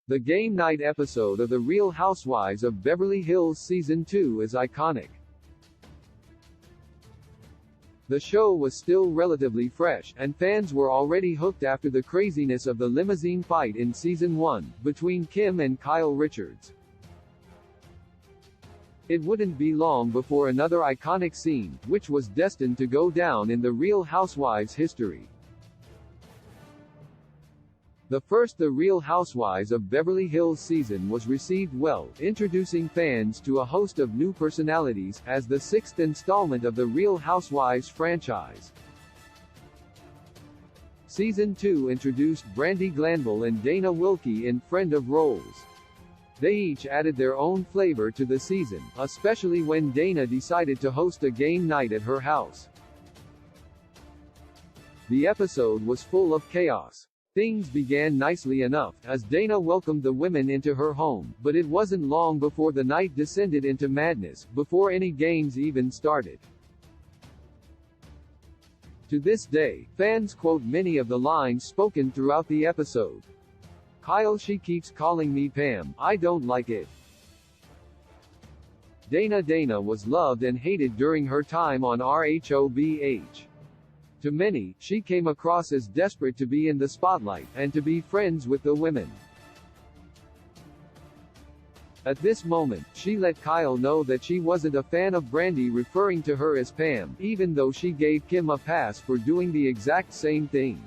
The game night episode of The Real Housewives of Beverly Hills Season 2 is iconic. The show was still relatively fresh, and fans were already hooked after the craziness of the limousine fight in Season 1, between Kim and Kyle Richards. It wouldn't be long before another iconic scene, which was destined to go down in The Real Housewives history. The first The Real Housewives of Beverly Hills season was received well, introducing fans to a host of new personalities, as the sixth installment of the Real Housewives franchise. Season 2 introduced Brandi Glanville and Dana Wilkie in Friend of Roles. They each added their own flavor to the season, especially when Dana decided to host a game night at her house. The episode was full of chaos. Things began nicely enough, as Dana welcomed the women into her home, but it wasn't long before the night descended into madness, before any games even started. To this day, fans quote many of the lines spoken throughout the episode. "Kyle, she keeps calling me Pam, I don't like it." Dana was loved and hated during her time on RHOBH. To many, she came across as desperate to be in the spotlight, and to be friends with the women. At this moment, she let Kyle know that she wasn't a fan of Brandi referring to her as Pam, even though she gave Kim a pass for doing the exact same thing.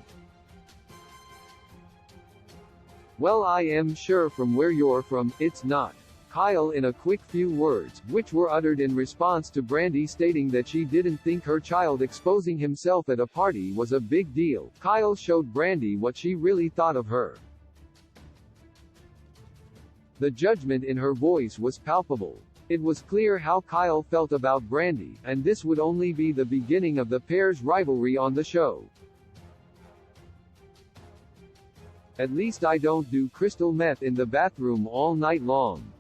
"Well, I am sure from where you're from, it's not." Kyle in a quick few words, which were uttered in response to Brandi stating that she didn't think her child exposing himself at a party was a big deal. Kyle showed Brandi what she really thought of her. The judgment in her voice was palpable. It was clear how Kyle felt about Brandi, and this would only be the beginning of the pair's rivalry on the show. "At least I don't do crystal meth in the bathroom all night long."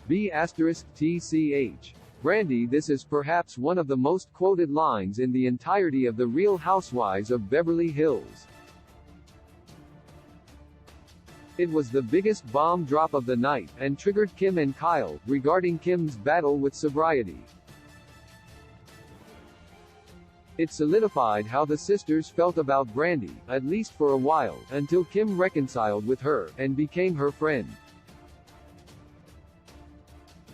B*TCH. Brandi. This is perhaps one of the most quoted lines in the entirety of The Real Housewives of Beverly Hills. It was the biggest bomb drop of the night, and triggered Kim and Kyle, regarding Kim's battle with sobriety. It solidified how the sisters felt about Brandi, at least for a while, until Kim reconciled with her, and became her friend.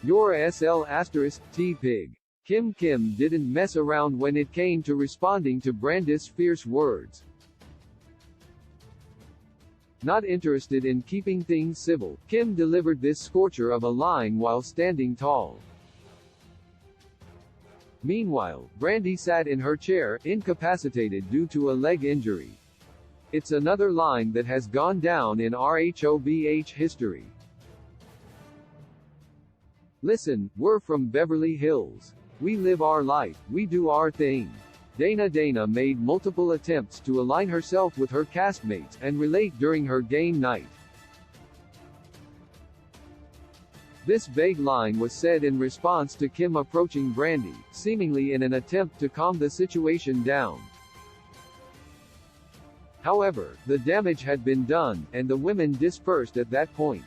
Your SL*T-Pig. Kim didn't mess around when it came to responding to Brandi's fierce words. Not interested in keeping things civil, Kim delivered this scorcher of a line while standing tall. Meanwhile, Brandi sat in her chair, incapacitated due to a leg injury. It's another line that has gone down in RHOBH history. "Listen, we're from Beverly Hills. We live our life, we do our thing." Dana made multiple attempts to align herself with her castmates, and relate during her game night. This vague line was said in response to Kim approaching Brandi, seemingly in an attempt to calm the situation down. However, the damage had been done, and the women dispersed at that point.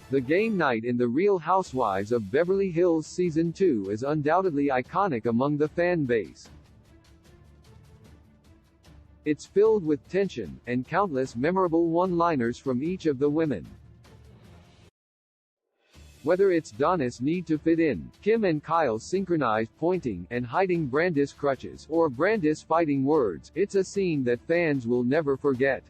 The game night in The Real Housewives of Beverly Hills Season 2 is undoubtedly iconic among the fan base. It's filled with tension, and countless memorable one-liners from each of the women. Whether it's Donna's need to fit in, Kim and Kyle's synchronized pointing and hiding Brandi's crutches, or Brandi's fighting words, it's a scene that fans will never forget.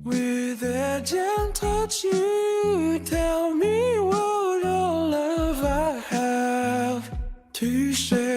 With a gentle touch, you tell me what all love I have to say.